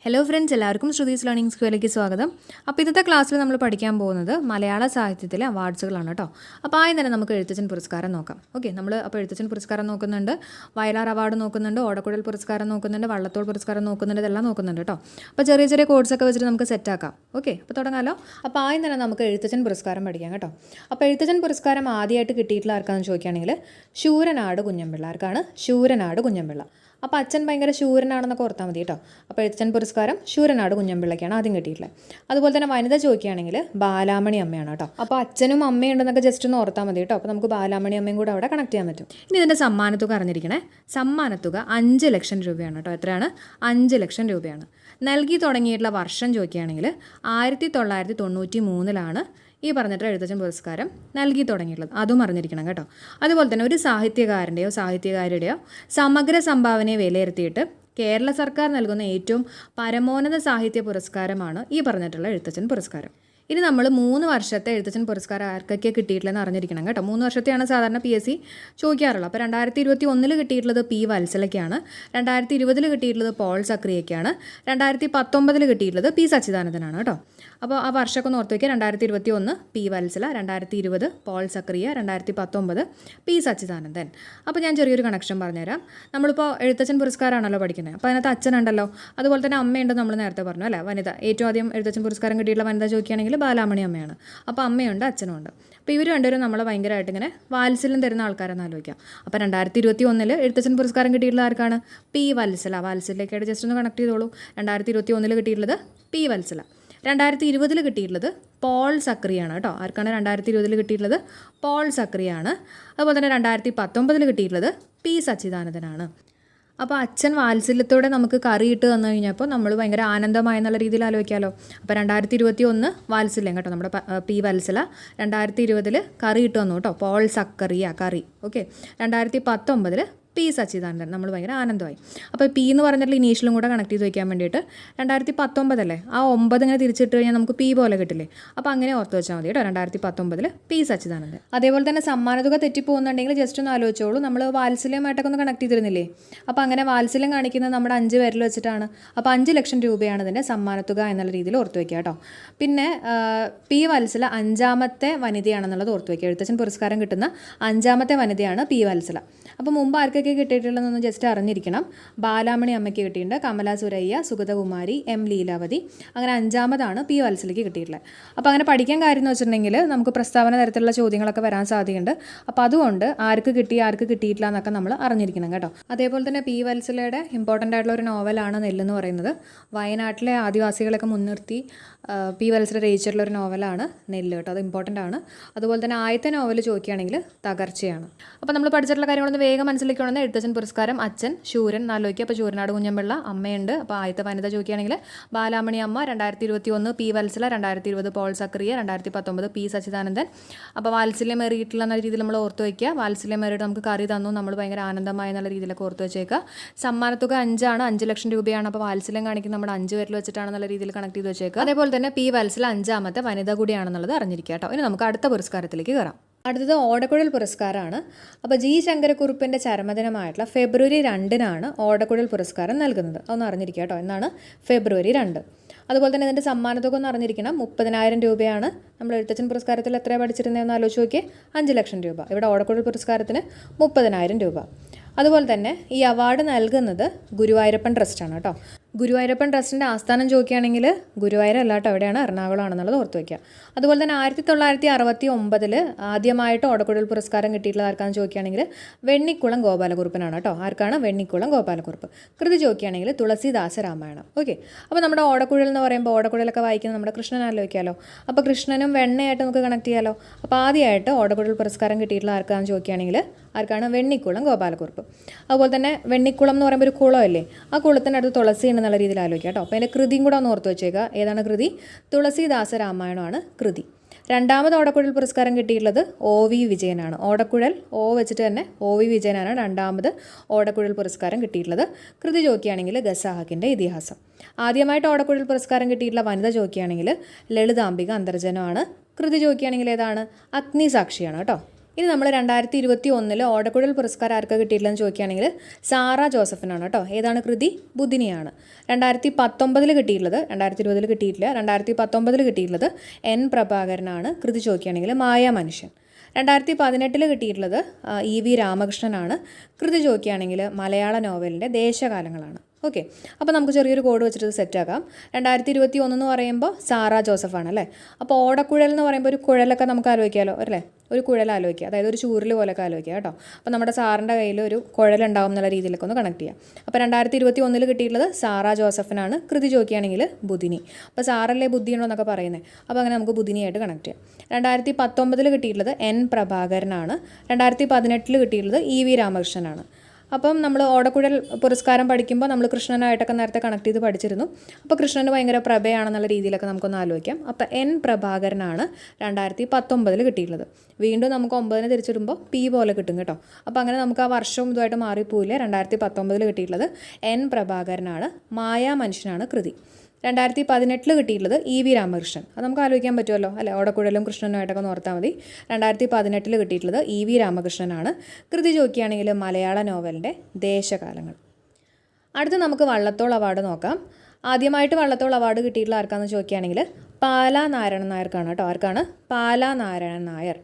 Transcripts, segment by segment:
Hello friends, എല്ലാവർക്കും Shruthi's learning സ്കൂളിലേക്ക് സ്വാഗതം. അപ്പോൾ ഇന്നത്തെ ക്ലാസ്സിൽ നമ്മൾ പഠിക്കാൻ പോകുന്നത് മലയാള സാഹിത്യത്തിലെ അവാർഡ്സുകളാണ് കേട്ടോ. അപ്പോൾ ആദ്യം തന്നെ നമുക്ക് എഴുത്തച്ഛൻ പുരസ്കാരം നോക്കാം. ഓക്കെ, നമ്മൾ അപ്പോൾ എഴുത്തച്ഛൻ പുരസ്കാരം നോക്കുന്നുണ്ട്, വയലാർ അവാർഡ് നോക്കുന്നുണ്ട്, ഓടക്കുഴൽ പുരസ്കാരം നോക്കുന്നുണ്ട്, വള്ളത്തോൾ പുരസ്കാരം നോക്കുന്നുണ്ട്, ഇതെല്ലാം നോക്കുന്നുണ്ട് കേട്ടോ. അപ്പോൾ ചെറിയ ചെറിയ കോഴ്സൊക്കെ വെച്ചിട്ട് നമുക്ക് സെറ്റാക്കാം. ഓക്കെ, അപ്പോൾ തുടങ്ങാമല്ലോ. അപ്പോൾ ആദ്യം തന്നെ നമുക്ക് എഴുത്തച്ഛൻ പുരസ്കാരം പഠിക്കാം കേട്ടോ. അപ്പോൾ എഴുത്തച്ഛൻ പുരസ്കാരം ആദ്യമായിട്ട് കിട്ടിയിട്ടുള്ള ആർക്കാണെന്ന് ചോദിക്കുകയാണെങ്കിൽ ശൂരനാട് കുഞ്ഞമ്പിള്ള. ആർക്കാണ്? ശൂരനാട് കുഞ്ഞമ്പിള്ള. അപ്പോൾ അച്ഛൻ ഭയങ്കര ശൂരനാണെന്നൊക്കെ ഓർത്താൽ മതി കേട്ടോ. അപ്പോൾ എഴുത്തച്ഛൻ പുരസ്കാരം ശൂരനാട് കുഞ്ഞമ്പിള്ളയ്ക്കാണ് ആദ്യം കിട്ടിയിട്ടുള്ളത്. അതുപോലെ തന്നെ വനിത ചോദിക്കുകയാണെങ്കിൽ ബാലാമണി അമ്മയാണ് കേട്ടോ. അപ്പോൾ അച്ഛനും അമ്മയും ഉണ്ടെന്നൊക്കെ ജസ്റ്റ് ഒന്ന് ഓർത്താൽ മതി കേട്ടോ. അപ്പോൾ നമുക്ക് ബാലാമണി അമ്മയും കൂടെ അവിടെ കണക്ട് ചെയ്യാൻ പറ്റും. ഇനി ഇതിൻ്റെ സമ്മാനത്തുക അറിഞ്ഞിരിക്കണേ. സമ്മാനത്തുക 5 ലക്ഷം രൂപയാണ് കേട്ടോ. എത്രയാണ്? 5 ലക്ഷം രൂപയാണ്. നൽകി തുടങ്ങിയിട്ടുള്ള വർഷം ചോദിക്കുകയാണെങ്കിൽ 1993 ഈ പറഞ്ഞിട്ട് എഴുത്തച്ഛൻ പുരസ്കാരം നൽകി തുടങ്ങിയിട്ടുള്ളത്. അതും അറിഞ്ഞിരിക്കണം കേട്ടോ. അതുപോലെ തന്നെ ഒരു സാഹിത്യകാരൻ്റെയോ സാഹിത്യകാരിയുടെയോ സമഗ്ര സംഭാവനയെ വിലയിരുത്തിയിട്ട് കേരള സർക്കാർ നൽകുന്ന ഏറ്റവും പരമോന്നത സാഹിത്യ പുരസ്കാരമാണ് ഈ പറഞ്ഞിട്ടുള്ള എഴുത്തച്ഛൻ പുരസ്കാരം. ഇനി നമ്മൾ 3 വർഷത്തെ എഴുത്തച്ഛൻ പുരസ്കാരം ആർക്കൊക്കെ കിട്ടിയിട്ടുള്ളതെന്ന് അറിഞ്ഞിരിക്കണം കേട്ടോ. 3 വർഷത്തെയാണ് സാധാരണ PSC ചോദിക്കാറുള്ളത്. അപ്പോൾ 2021 കിട്ടിയിട്ടുള്ളത് P. വത്സലയ്ക്കാണ്, 2020 കിട്ടിയിട്ടുള്ളത് പോൾ സക്രിയയ്ക്കാണ്, 2019 കിട്ടിയിട്ടുള്ളത് P. സച്ചിദാനന്ദനാണ് കേട്ടോ. അപ്പോൾ ആ വർഷമൊക്കെ ഒന്ന് ഓർത്ത് വയ്ക്കുക. 2021 P. വത്സല, 2020 പോൾ സക്രിയ, 2019 P. സച്ചിദാനന്ദൻ. അപ്പോൾ ഞാൻ ചെറിയൊരു കണക്ഷൻ പറഞ്ഞുതരാം. നമ്മളിപ്പോൾ എഴുത്തച്ഛൻ പുരസ്കാരമാണല്ലോ പഠിക്കുന്നത്. അപ്പോൾ അതിനകത്ത് അച്ഛനുണ്ടല്ലോ, അതുപോലെ തന്നെ അമ്മയുണ്ടെന്ന് നമ്മൾ നേരത്തെ പറഞ്ഞു അല്ലേ. വനിത ഏറ്റവും ആദ്യം എഴുത്തച്ഛൻ പുരസ്കാരം കിട്ടിയിട്ടുള്ള വനിത ചോദിക്കുകയാണെങ്കിൽ ബാലാമണി അമ്മയാണ്. അപ്പോൾ അമ്മയുണ്ട്, അച്ഛനുണ്ട്. അപ്പോൾ ഇവർ രണ്ടുപേരും നമ്മളെ ഭയങ്കരമായിട്ട് ഇങ്ങനെ വാത്സല്യം തരുന്ന ആൾക്കാരെന്ന് ആലോചിക്കാം. അപ്പോൾ 2021 എഴുത്തച്ഛൻ പുരസ്കാരം കിട്ടിയിട്ടുള്ള ആർക്കാണ്? P. വത്സല. വാത്സല്യക്കായിട്ട് ജസ്റ്റ് ഒന്ന് കണക്ട് ചെയ്തോളൂ. 2021 കിട്ടിയിട്ടുള്ളത് P. വത്സല. 2020 കിട്ടിയിട്ടുള്ളത് പോൾ സക്രിയാണ് കേട്ടോ. ആർക്കാണ് 2020 കിട്ടിയിട്ടുള്ളത്? പോൾ സക്രിയാണ്. അതുപോലെ തന്നെ 2019 കിട്ടിയിട്ടുള്ളത് P. സച്ചിദാനന്ദനാണ്. അപ്പോൾ അച്ഛൻ വാത്സല്യത്തോടെ നമുക്ക് കറി ഇട്ട് തന്നു കഴിഞ്ഞപ്പോൾ നമ്മൾ ഭയങ്കര ആനന്ദമായെന്നുള്ള രീതിയിൽ ആലോചിക്കാമല്ലോ. അപ്പോൾ 2021 വാത്സല്യം കേട്ടോ, നമ്മുടെ P. വത്സല. 2020 കറി ഇട്ട് തന്നു കേട്ടോ, പോൾ സക്കറിയ കറി. Okay, 2019 P. സച്ചിദാനന്ദൻ. നമ്മൾ ഭയങ്കര ആനന്ദമായി. അപ്പോൾ P എന്ന് പറഞ്ഞിട്ടുള്ള ഇനീഷ്യലും കൂടെ കണക്ട് ചെയ്ത് വയ്ക്കാൻ വേണ്ടിയിട്ട് 2019 അല്ലേ, ആ 9 ഇങ്ങനെ തിരിച്ചിട്ട് കഴിഞ്ഞാൽ നമുക്ക് P പോലെ കിട്ടില്ലേ. അപ്പോൾ അങ്ങനെ ഓർത്ത് വെച്ചാൽ മതി കേട്ടോ. 2019 P. സച്ചിദാനന്ദൻ. അതേപോലെ തന്നെ സമ്മാനത്തുക തെറ്റിപ്പോകുന്നുണ്ടെങ്കിൽ ജസ്റ്റ് ഒന്ന് ആലോചിച്ചോളൂ. നമ്മൾ വാത്സല്യമായിട്ടൊക്കെ ഒന്ന് കണക്ട് ചെയ്തിരുന്നില്ലേ. അപ്പോൾ അങ്ങനെ വാത്സല്യം കാണിക്കുന്നത് നമ്മുടെ 5 പേരിൽ വെച്ചിട്ടാണ്. അപ്പോൾ 5 ലക്ഷം രൂപയാണ് ഇതിൻ്റെ സമ്മാനത്തുക എന്നുള്ള രീതിയിൽ ഓർത്ത് വയ്ക്കുക കേട്ടോ. പിന്നെ P. വത്സല 5ാമത്തെ വനിതയാണെന്നുള്ളത് ഓർത്ത് വയ്ക്കുക. എഴുത്തച്ഛൻ പുരസ്കാരം കിട്ടുന്ന 5ാമത്തെ വനിതയാണ് P. വത്സല. അപ്പോൾ മുമ്പ് ആർക്കൊക്കെ കിട്ടിയിട്ടുള്ളതെന്ന് ജസ്റ്റ് അറിഞ്ഞിരിക്കണം. ബാലാമണി അമ്മയ്ക്ക് കിട്ടിയിട്ടുണ്ട്, കമല സുരയ്യ, സുഗതകുമാരി, M. ലീലാവതി. അങ്ങനെ 5ാമതാണ് P. വത്സലയ്ക്ക് കിട്ടിയിട്ടുള്ളത്. അപ്പോൾ അങ്ങനെ പഠിക്കാൻ കാര്യം എന്ന് വെച്ചിട്ടുണ്ടെങ്കിൽ നമുക്ക് പ്രസ്താവന തരത്തിലുള്ള ചോദ്യങ്ങളൊക്കെ വരാൻ സാധ്യതയുണ്ട്. അപ്പോൾ അതുകൊണ്ട് ആർക്ക് കിട്ടി ആർക്ക് കിട്ടിയിട്ടില്ല എന്നൊക്കെ നമ്മൾ അറിഞ്ഞിരിക്കണം കേട്ടോ. അതേപോലെ തന്നെ P. വത്സലയുടെ ഇമ്പോർട്ടൻ്റ് ആയിട്ടുള്ള ഒരു നോവലാണ് നെല്ലെന്ന് പറയുന്നത്. വയനാട്ടിലെ ആദിവാസികളൊക്കെ മുൻനിർത്തി P. വത്സല രചിച്ചിട്ടുള്ള ഒരു നോവലാണ് നെല്ല് കേട്ടോ. അത് ഇമ്പോർട്ടൻ്റ് ആണ്. അതുപോലെ തന്നെ ആദ്യത്തെ നോവൽ ചോദിക്കുകയാണെങ്കിൽ തകർച്ചയാണ്. അപ്പോൾ നമ്മൾ പഠിച്ചിട്ടുള്ള കാര്യങ്ങളൊന്ന് വേഗം മനസ്സിലാക്കുകയാണെങ്കിൽ എഴുത്തച്ഛൻ പുരസ്കാരം അച്ഛൻ ശൂരൻ നാലോയ്ക്ക്. അപ്പോൾ ശൂരനാട് കുഞ്ഞമ്പിള്ള അമ്മയുണ്ട്. അപ്പോൾ ആദ്യത്തെ വനിത ചോദിക്കുകയാണെങ്കിൽ ബാലാമണി അമ്മ, 2021 P. വത്സല, 2020 പോൾ സക്രിയ, 2019 P. സച്ചിദാനന്ദൻ. അപ്പോൾ വാത്സല്യമേറിയിട്ടുള്ള എന്ന രീതിയിൽ നമ്മൾ ഓർത്ത് വയ്ക്കുക. വാത്സല്യമേറിയിട്ട് നമുക്ക് കറി തന്നു, നമ്മൾ ഭയങ്കര ആനന്ദമായ എന്നുള്ള രീതിയിലൊക്കെ ഓർത്ത് വെച്ചേക്കുക. സമ്മാനത്തുക 5 ലക്ഷം രൂപയാണ്. അപ്പോൾ വാത്സല്യം കാണിക്കുന്ന നമ്മുടെ 5 പേരിൽ വെച്ചിട്ടാണെന്നുള്ള രീതിയിൽ കണക്ട് ചെയ്ത് വെച്ചേക്കുക. അതേപോലെ തന്നെ P. വത്സല 5ാമത്തെ വനിത കൂടിയാണെന്നുള്ളത് അറിഞ്ഞിരിക്കുക കേട്ടോ. ഇനി നമുക്ക് അടുത്ത പുരസ്കാരത്തിലേക്ക് കയറാം. അടുത്തത് ഓടക്കുഴൽ പുരസ്കാരമാണ്. അപ്പോൾ G. ശങ്കരക്കുറുപ്പിൻ്റെ ചരമദിനമായിട്ടുള്ള ഫെബ്രുവരി 2 ഓടക്കുഴൽ പുരസ്കാരം നൽകുന്നത്. അതൊന്ന് അറിഞ്ഞിരിക്കുക കേട്ടോ. എന്നാണ് ഫെബ്രുവരി 2. അതുപോലെ തന്നെ ഇതിൻ്റെ സമ്മാനത്തുക ഒന്ന് അറിഞ്ഞിരിക്കണം. 30,000 രൂപയാണ്. നമ്മൾ എഴുത്തച്ഛൻ പുരസ്കാരത്തിൽ എത്ര പഠിച്ചിരുന്നതെന്ന് ആലോചിച്ച് നോക്കിയേ. 5 ലക്ഷം രൂപ. ഇവിടെ ഓടക്കുഴൽ പുരസ്കാരത്തിന് 30,000 രൂപ. അതുപോലെ തന്നെ ഈ അവാർഡ് നൽകുന്നത് ഗുരുവായൂരപ്പൻ ട്രസ്റ്റാണ് കേട്ടോ. ഗുരുവായൂരപ്പൻ ട്രസ്റ്റിൻ്റെ ആസ്ഥാനം ചോദിക്കുകയാണെങ്കിൽ ഗുരുവായൂരല്ല കേട്ടോ, എവിടെയാണ്? എറണാകുളമാണെന്നുള്ളത് ഓർത്ത് വയ്ക്കുക. അതുപോലെ തന്നെ 1969 ആദ്യമായിട്ട് ഓടക്കുഴൽ പുരസ്കാരം കിട്ടിയിട്ടുള്ള ആർക്കാണെന്ന് ചോദിക്കുകയാണെങ്കിൽ വെണ്ണിക്കുളം ഗോപാലകുറുപ്പനാണ് കേട്ടോ. ആർക്കാണ്? വെണ്ണിക്കുളം ഗോപാലകുറുപ്പ്. കൃതി ചോദിക്കുകയാണെങ്കിൽ തുളസീദാസ രാമായണം. ഓക്കെ, അപ്പോൾ നമ്മുടെ ഓടക്കുഴൽ എന്ന് പറയുമ്പോൾ ഓടക്കുഴലൊക്കെ വായിക്കുന്നത് നമ്മുടെ കൃഷ്ണൻ ആലോചിക്കാമല്ലോ. അപ്പോൾ കൃഷ്ണനും വെണ്ണയായിട്ട് നമുക്ക് കണക്ട് ചെയ്യാമല്ലോ. അപ്പോൾ ആദ്യമായിട്ട് ഓടക്കുഴൽ പുരസ്കാരം കിട്ടിയിട്ടുള്ള ആർക്കാണെന്ന് ചോദിക്കുകയാണെങ്കിൽ ആർക്കാണ്? വെണ്ണിക്കുളം ഗോപാലകുറുപ്പ്. അതുപോലെ തന്നെ വെണ്ണിക്കുളം എന്ന് പറയുമ്പോൾ ഒരു കുളമല്ലേ, ആ കുളത്തിൻ്റെ അടുത്ത് തുളസി എന്നുള്ള രീതിയിൽ ആലോചിക്കുക കേട്ടോ. അപ്പോൾ അതിൻ്റെ കൃതിയും കൂടെ ഒന്ന് ഓർത്ത് വെച്ചേക്കുക. ഏതാണ് കൃതി? തുളസീദാസ രാമായണമാണ് കൃതി. 2ാമത് ഓടക്കുഴൽ പുരസ്കാരം കിട്ടിയിട്ടുള്ളത് O.V. വിജയനാണ്. ഓടക്കുഴൽ O വെച്ചിട്ട് തന്നെ O.V. വിജയനാണ് 2ാമത് ഓടക്കുഴൽ പുരസ്കാരം കിട്ടിയിട്ടുള്ളത്. കൃതി ചോദിക്കുകയാണെങ്കിൽ ഖസാക്കിൻ്റെ ഇതിഹാസം. ആദ്യമായിട്ട് ഓടക്കുഴൽ പുരസ്കാരം കിട്ടിയിട്ടുള്ള വനിത ചോദിക്കുകയാണെങ്കിൽ ലളിതാംബിക അന്തർജനമാണ്. കൃതി ചോദിക്കുകയാണെങ്കിൽ ഏതാണ്? അഗ്നിസാക്ഷിയാണ് കേട്ടോ. ഇനി നമ്മൾ 2021 ഓടക്കുഴൽ പുരസ്കാരം ആർക്ക് കിട്ടിയിട്ടില്ലെന്ന് ചോദിക്കുകയാണെങ്കിൽ സാറ ജോസഫിനാണ് കേട്ടോ. ഏതാണ് കൃതി? ബുധിനിയാണ്. 2019 കിട്ടിയിട്ടുള്ളത്, 2020 കിട്ടിയിട്ടില്ല, 2019 കിട്ടിയിട്ടുള്ളത് എൻ പ്രഭാകരനാണ്. കൃതി ചോദിക്കുകയാണെങ്കിൽ മായാമനുഷ്യൻ. 2018 കിട്ടിയിട്ടുള്ളത് EV രാമകൃഷ്ണനാണ്. കൃതി ചോദിക്കുകയാണെങ്കിൽ മലയാള നോവലിൻ്റെ ദേശകാലങ്ങളാണ്. ഓക്കെ, അപ്പോൾ നമുക്ക് ചെറിയൊരു കോഡ് വെച്ചിട്ട് സെറ്റാക്കാം. 2021 എന്ന് പറയുമ്പോൾ സാറ ജോസഫാണ് അല്ലേ. അപ്പോൾ ഓടക്കുഴൽ എന്ന് പറയുമ്പോൾ ഒരു കുഴലൊക്കെ നമുക്ക് ആലോചിക്കാമല്ലോ അല്ലേ. ഒരു കുഴൽ ആലോചിക്കുക, അതായത് ഒരു ചൂരൽ പോലൊക്കെ ആലോചിക്കുക കേട്ടോ. അപ്പോൾ നമ്മുടെ സാറിൻ്റെ കയ്യിൽ ഒരു കുഴലുണ്ടാവും എന്നുള്ള രീതിയിലൊക്കെ ഒന്ന് കണക്ട് ചെയ്യാം. അപ്പോൾ 2021 കിട്ടിയിട്ടുള്ളത് സാറ ജോസഫിനാണ്. കൃതി ചോദിക്കുകയാണെങ്കിൽ ബുധിനി. അപ്പോൾ സാറല്ലേ ബുദ്ധിയുണ്ടോ എന്നൊക്കെ പറയുന്നത്. അപ്പോൾ അങ്ങനെ നമുക്ക് ബുധിനിയായിട്ട് കണക്ട് ചെയ്യാം. 2019 കിട്ടിയിട്ടുള്ളത് എൻ പ്രഭാകരനാണ്. 2018 കിട്ടിയിട്ടുള്ളത് EV രാമകൃഷ്ണനാണ്. അപ്പം നമ്മൾ ഓടക്കുഴൽ പുരസ്കാരം പഠിക്കുമ്പോൾ നമ്മൾ കൃഷ്ണനായിട്ടൊക്കെ നേരത്തെ കണക്ട് ചെയ്ത് പഠിച്ചിരുന്നു. അപ്പോൾ കൃഷ്ണന് ഭയങ്കര പ്രഭയാണെന്നുള്ള രീതിയിലൊക്കെ നമുക്കൊന്ന് ആലോചിക്കാം. അപ്പോൾ എൻ പ്രഭാകരനാണ് 2019 കിട്ടിയിട്ടുള്ളത്. വീണ്ടും നമുക്ക് 9 തിരിച്ചിടുമ്പോൾ P പോലെ കിട്ടും കേട്ടോ. അപ്പോൾ അങ്ങനെ നമുക്ക് ആ വർഷവും ഇതുമായിട്ട് മാറിപ്പോയില്ലേ. 2019 കിട്ടിയിട്ടുള്ളത് എൻ പ്രഭാകരനാണ്. മായാമനുഷ്യനാണ് കൃതി. 2018 കിട്ടിയിട്ടുള്ളത് EV രാമകൃഷ്ണൻ. അത് നമുക്ക് ആലോചിക്കാൻ പറ്റുമല്ലോ അല്ലേ. ഓടക്കുഴലും കൃഷ്ണനുമായിട്ടൊക്കെ ഓർത്താൽ മതി. 2018 കിട്ടിയിട്ടുള്ളത് EV രാമകൃഷ്ണനാണ്. കൃതി ചോദിക്കുകയാണെങ്കിൽ മലയാള നോവലിൻ്റെ ദേശകാലങ്ങൾ. അടുത്ത് നമുക്ക് വള്ളത്തോൾ അവാർഡ് നോക്കാം. ആദ്യമായിട്ട് വള്ളത്തോൾ അവാർഡ് കിട്ടിയിട്ടുള്ള ആർക്കാണെന്ന് ചോദിക്കുകയാണെങ്കിൽ പാലാ നാരായണൻ നായർക്കാണ് കേട്ടോ. ആർക്കാണ്? പാലാ നാരായണൻ നായർ.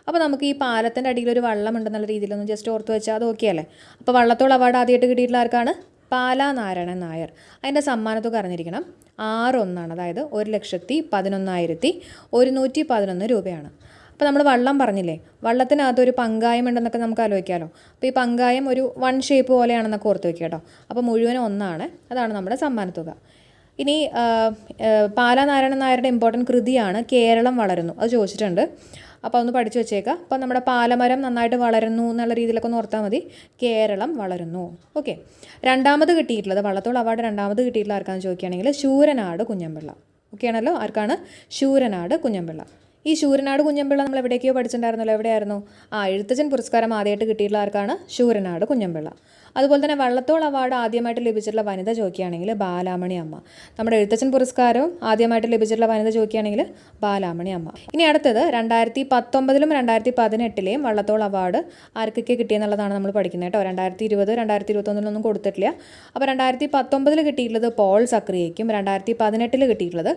അപ്പോൾ നമുക്ക് ഈ പാലത്തിൻ്റെ അടിയിൽ ഒരു വള്ളം ഉണ്ടെന്നുള്ള രീതിയിലൊന്ന് ജസ്റ്റ് ഓർത്ത് വെച്ചാൽ അത് ഓക്കെ അല്ലേ. അപ്പോൾ വള്ളത്തോൾ അവാർഡ് ആദ്യമായിട്ട് കിട്ടിയിട്ടുള്ള ആർക്കാണ്? പാലാ നാരായണൻ നായർ. അതിൻ്റെ സമ്മാനത്തുക അറിഞ്ഞിരിക്കണം 6,1 അതായത് 1,11,111 രൂപയാണ്. അപ്പോൾ നമ്മൾ വള്ളം പറഞ്ഞില്ലേ, വള്ളത്തിനകത്ത് ഒരു പങ്കായം ഉണ്ടെന്നൊക്കെ നമുക്ക് ആലോചിക്കാമല്ലോ. അപ്പോൾ ഈ പങ്കായം ഒരു 1 ഷേപ്പ് പോലെയാണെന്നൊക്കെ ഓർത്ത് വയ്ക്കുക കേട്ടോ. അപ്പോൾ മുഴുവനും 1 അതാണ് നമ്മുടെ സമ്മാനത്തുക. ഇനി പാലാ നാരായണൻ നായരുടെ ഇമ്പോർട്ടൻറ്റ് കൃതിയാണ് കേരളം വളരുന്നു. അത് ചോദിച്ചിട്ടുണ്ട്. അപ്പോൾ ഒന്ന് പഠിച്ചു വെച്ചേക്കാം. അപ്പോൾ നമ്മുടെ പാലമരം നന്നായിട്ട് വളരുന്നു എന്നുള്ള രീതിയിലൊക്കെ ഒന്ന് ഓർത്താൽ മതി. കേരളം വളരുന്നു. ഓക്കെ, രണ്ടാമത് കിട്ടിയിട്ടുള്ളത് വള്ളത്തോൾ അവാർഡ് രണ്ടാമത് കിട്ടിയിട്ടുള്ള ആർക്കാണെന്ന് ചോദിക്കുകയാണെങ്കിൽ ശൂരനാട് കുഞ്ഞമ്പിള്ള. ഓക്കെ ആണല്ലോ. ആർക്കാണ്? ശൂരനാട് കുഞ്ഞമ്പിള്ള. ഈ ശൂരനാട് കുഞ്ഞമ്പിള്ള നമ്മൾ എവിടേക്കോ പഠിച്ചിട്ടുണ്ടായിരുന്നല്ലോ. എവിടെയായിരുന്നു? എഴുത്തച്ഛൻ പുരസ്കാരം ആദ്യമായിട്ട് കിട്ടിയിട്ടുള്ള ആർക്കാണ്? ശൂരനാട് കുഞ്ഞമ്പിള്ള. അതുപോലെ തന്നെ വള്ളത്തോൾ അവാർഡ് ആദ്യമായിട്ട് ലഭിച്ചിട്ടുള്ള വനിത ചോദിക്കുകയാണെങ്കിൽ ബാലാമണി അമ്മ. നമ്മുടെ എഴുത്തച്ഛൻ പുരസ്കാരവും ആദ്യമായിട്ട് ലഭിച്ചിട്ടുള്ള വനിത ചോദിക്കുകയാണെങ്കിൽ ബാലാമണി അമ്മ. ഇനി അടുത്തത് 2019 2018 വള്ളത്തോൾ അവാർഡ് ആർക്കൊക്കെ കിട്ടിയെന്നുള്ളതാണ് നമ്മൾ പഠിക്കുന്നത് കേട്ടോ. 2020 2021 കൊടുത്തിട്ടില്ല. അപ്പോൾ 2019 കിട്ടിയിട്ടുള്ളത് പോൾ സക്രിയയ്ക്കും 2018 കിട്ടിയിട്ടുള്ളത്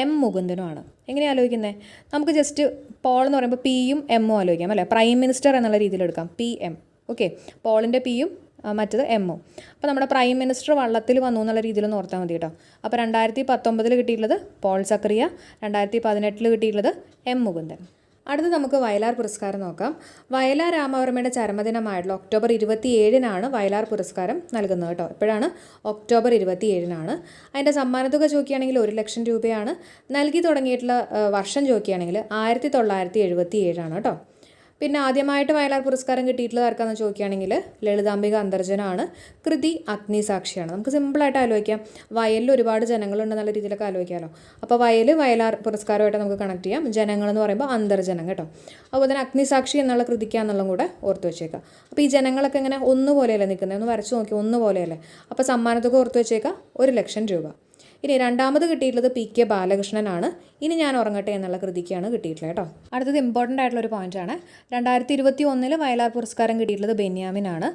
M മുകുന്ദനുമാണ്. എങ്ങനെ ആലോചിക്കുന്നത്? നമുക്ക് ജസ്റ്റ് പോൾ എന്ന് പറയുമ്പോൾ Pയും Mഉം ആലോചിക്കാം അല്ലേ. പ്രൈം മിനിസ്റ്റർ എന്നുള്ള രീതിയിൽ എടുക്കാം. PM. ഓക്കെ, പോളിൻ്റെ Pയും മറ്റത് Mഉം. അപ്പോൾ നമ്മുടെ പ്രൈം മിനിസ്റ്റർ വള്ളത്തിൽ വന്നു എന്നുള്ള രീതിയിലൊന്ന് ഓർത്താൽ മതി കേട്ടോ. അപ്പോൾ 2019 കിട്ടിയിട്ടുള്ളത് പോൾ സക്രിയ, 2018 കിട്ടിയിട്ടുള്ളത് M മുകുന്ദൻ. അടുത്ത് നമുക്ക് വയലാർ പുരസ്കാരം നോക്കാം. വയലാർ രാമവർമ്മയുടെ ചരമദിനമായിട്ടുള്ള ഒക്ടോബർ 27 വയലാർ പുരസ്കാരം നൽകുന്നത് കേട്ടോ. എപ്പോഴാണ്? ഒക്ടോബർ 27. അതിൻ്റെ സമ്മാനത്തുക ചോദിക്കുകയാണെങ്കിൽ 1 ലക്ഷം രൂപയാണ്. നൽകി തുടങ്ങിയിട്ടുള്ള വർഷം ചോദിക്കുകയാണെങ്കിൽ 1977 കേട്ടോ. പിന്നെ ആദ്യമായിട്ട് വയലാർ പുരസ്കാരം കിട്ടിയിട്ടുള്ളത് ആർക്കാണെന്ന് ചോദിക്കുകയാണെങ്കിൽ ലളിതാംബിക അന്തർജനാണ്. കൃതി അഗ്നിസാക്ഷിയാണ്. നമുക്ക് സിമ്പിളായിട്ട് ആലോചിക്കാം. വയലിൽ ഒരുപാട് ജനങ്ങളുണ്ടെന്നുള്ള രീതിയിലൊക്കെ ആലോചിക്കാമല്ലോ. അപ്പോൾ വയലാർ പുരസ്കാരമായിട്ട് നമുക്ക് കണക്ട് ചെയ്യാം. ജനങ്ങളെന്ന് പറയുമ്പോൾ അന്തർജനം കേട്ടോ. അതുപോലെ തന്നെ അഗ്നിസാക്ഷി എന്നുള്ള കൃതിക്കാന്നുള്ളതും കൂടെ ഓർത്ത് വെച്ചേക്കാം. അപ്പോൾ ഈ ജനങ്ങളൊക്കെ ഇങ്ങനെ ഒന്നുപോലെയല്ലേ നിൽക്കുന്നത്? ഒന്ന് വരച്ച് നോക്കി, ഒന്നുപോലെയല്ലേ. അപ്പോൾ സമ്മാനത്തൊക്കെ ഓർത്ത് വെച്ചേക്കാം 1 ലക്ഷം രൂപ. ഇനി രണ്ടാമത് കിട്ടിയിട്ടുള്ളത് PK ബാലകൃഷ്ണനാണ്. ഇനി ഞാൻ ഉറങ്ങട്ടെ എന്നുള്ള കൃതിക്കാണ് കിട്ടിയിട്ടുള്ളത് കേട്ടോ. അടുത്തത് ഇമ്പോർട്ടൻ്റ് ആയിട്ടുള്ളൊരു പോയിൻ്റാണ്. 2021 വയലാർ പുരസ്കാരം കിട്ടിയിട്ടുള്ളത് ബെന്യാമിനാണ്.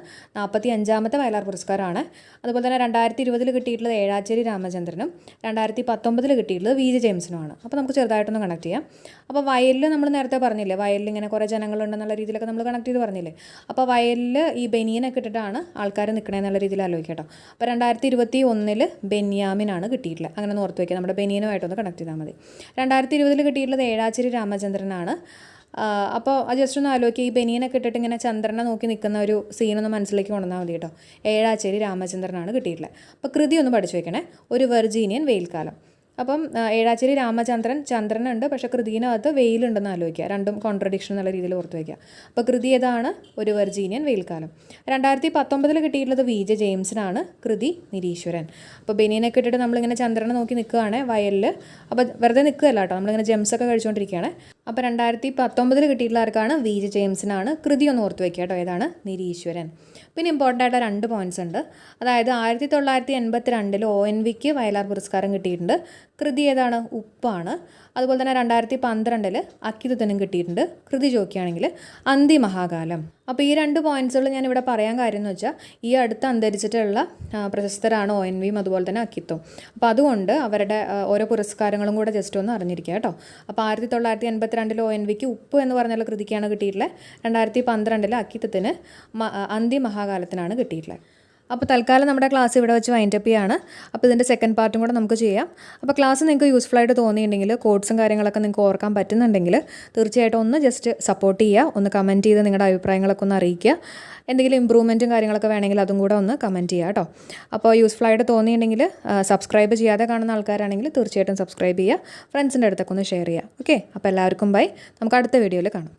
45ാമത്തെ വയലാർ പുരസ്കാരമാണ്. അതുപോലെ തന്നെ 2020 കിട്ടിയിട്ടുള്ളത് ഏഴാച്ചേരി രാമചന്ദ്രനും 2019 കിട്ടിയിട്ടുള്ളത് VJ ജെയിംസിനുമാണ്. അപ്പോൾ നമുക്ക് ചെറുതായിട്ടൊന്ന് കണക്ട് ചെയ്യാം. അപ്പോൾ വയലിൽ നമ്മൾ നേരത്തെ പറഞ്ഞില്ലേ, വയലിൽ ഇങ്ങനെ കുറേ ജനങ്ങളുണ്ടെന്നുള്ള രീതിയിലൊക്കെ നമ്മൾ കണക്ട് ചെയ്ത് പറഞ്ഞില്ലേ. അപ്പോൾ വയലിൽ ഈ ബനിയനൊക്കെ ഇട്ടിട്ടാണ് ആൾക്കാർ നിൽക്കണമെന്നുള്ള രീതിയിൽ ആലോചിക്കാം കേട്ടോ. അപ്പോൾ 2021 ബെന്യാമിനാണ് കിട്ടിയിട്ടുള്ളത്. അങ്ങനെ ഓർത്ത് വയ്ക്കുക. നമ്മുടെ ബനിയനുമായിട്ടൊന്ന് കണക്ട് ചെയ്താൽ മതി. 2020 കിട്ടിയിട്ടുള്ളത് ഏഴാച്ചേരി രാമചന്ദ്രനാണ്. അപ്പോൾ അത് ജസ്റ്റ് ഒന്ന് ആലോചിക്കുക. ഈ ബനിയനൊക്കെ ഇട്ടിട്ട് ഇങ്ങനെ ചന്ദ്രനെ നോക്കി നിൽക്കുന്ന ഒരു സീനൊന്ന് മനസ്സിലേക്ക് കൊണ്ടുവന്നാൽ മതി കേട്ടോ. ഏഴാച്ചേരി രാമചന്ദ്രനാണ് കിട്ടിയിട്ടുള്ളത്. അപ്പോൾ കൃതി ഒന്ന് പഠിച്ചു വയ്ക്കണേ. ഒരു വെർജീനിയൻ വെയിൽക്കാലം. അപ്പം ഏഴാച്ചേരി രാമചന്ദ്രൻ ചന്ദ്രനുണ്ട്, പക്ഷേ കൃതിയിനകത്ത് വെയിലുണ്ടെന്ന് ആലോചിക്കുക. രണ്ടും കോൺട്രഡിക്ഷൻ എന്നുള്ള രീതിയിൽ ഓർത്ത് വയ്ക്കുക. അപ്പോൾ കൃതി ഏതാണ്? ഒരു വെർജീനിയൻ വെയിൽക്കാലം. 2019 കിട്ടിയിട്ടുള്ളത് VJ ജെയിംസിനാണ്. കൃതി നിരീശ്വരൻ. അപ്പോൾ ബനിയനൊക്കെ ഇട്ടിട്ട് നമ്മളിങ്ങനെ ചന്ദ്രനെ നോക്കി നിൽക്കുകയാണ് വയലിൽ. അപ്പോൾ വെറുതെ നിൽക്കുകയല്ല കേട്ടോ, നമ്മളിങ്ങനെ ജെംസൊക്കെ കഴിച്ചുകൊണ്ടിരിക്കുകയാണ്. അപ്പോൾ 2019 കിട്ടിയിട്ടുള്ള ആർക്കാണ്? VJ ജെയിംസിനാണ്. കൃതി ഒന്ന് ഓർത്ത് വയ്ക്കുക കേട്ടോ. ഏതാണ്? നിരീശ്വരൻ. പിന്നെ ഇമ്പോർട്ടൻ്റ് ആയിട്ട് 2 പോയിൻറ്റ്സ് ഉണ്ട്. അതായത് 1982 ONVക്ക് വയലാർ പുരസ്കാരം കിട്ടിയിട്ടുണ്ട്. കൃതി ഏതാണ്? ഉപ്പാണ്. അതുപോലെ തന്നെ 2012 അക്കിത്തത്തിനും കിട്ടിയിട്ടുണ്ട്. കൃതി ചോദിക്കുകയാണെങ്കിൽ അന്തിമഹാകാലം. അപ്പോൾ ഈ 2 പോയിൻറ്റ്സുകൾ ഞാനിവിടെ പറയാൻ കാര്യം എന്ന് വെച്ചാൽ ഈ അടുത്ത് അന്തരിച്ചിട്ടുള്ള പ്രശസ്തരാണ് ONVയും അതുപോലെ തന്നെ അക്കിത്തും. അപ്പോൾ അതുകൊണ്ട് അവരുടെ ഓരോ പുരസ്കാരങ്ങളും കൂടെ ജസ്റ്റ് ഒന്ന് അറിഞ്ഞിരിക്കുക കേട്ടോ. അപ്പോൾ 1982 ONVക്ക് ഉപ്പ് എന്ന് പറഞ്ഞുള്ള കൃതിക്കാണ് കിട്ടിയിട്ടുള്ളത്. 2012 അക്കിത്തത്തിന് അന്തിമഹാകാലത്തിനാണ് കിട്ടിയിട്ടുള്ളത്. അപ്പോൾ തൽക്കാലം നമ്മുടെ ക്ലാസ് ഇവിടെ വെച്ച് വൈൻഡപ്പ് ചെയ്യാണ്. അപ്പോൾ ഇതിൻ്റെ സെക്കൻഡ് പാർട്ടും കൂടെ നമുക്ക് ചെയ്യാം. അപ്പോൾ ക്ലാസ് നിങ്ങൾക്ക് യൂസ്ഫുൾ ആയിട്ട് തോന്നിയിട്ടുണ്ടെങ്കിൽ കോഡ്സും കാര്യങ്ങളൊക്കെ നിങ്ങൾക്ക് ഓർക്കാൻ പറ്റുന്നുണ്ടെങ്കിൽ തീർച്ചയായിട്ടും ഒന്ന് ജസ്റ്റ് സപ്പോർട്ട് ചെയ്യുക, ഒന്ന് കമൻറ്റ് ചെയ്ത് നിങ്ങളുടെ അഭിപ്രായങ്ങളൊക്കെ ഒന്ന് അറിയിക്കുക. എന്തെങ്കിലും ഇമ്പ്രൂവ്മെൻറ്റും കാര്യങ്ങളൊക്കെ വേണമെങ്കിൽ അതും കൂടെ ഒന്ന് കമൻറ്റ് ചെയ്യുക കേട്ടോ. അപ്പോൾ യൂസ്ഫുൾ ആയിട്ട് തോന്നിയിട്ടുണ്ടെങ്കിൽ സബ്സ്ക്രൈബ് ചെയ്യാതെ കാണുന്ന ആൾക്കാരാണെങ്കിൽ തീർച്ചയായിട്ടും സബ്സ്ക്രൈബ് ചെയ്യുക, ഫ്രണ്ട്സിൻ്റെ അടുത്തൊക്കെ ഒന്ന് ഷെയർ ചെയ്യുക. ഓക്കെ, അപ്പോൾ എല്ലാവർക്കും ബൈ. നമുക്ക് അടുത്ത വീഡിയോയിൽ കാണാം.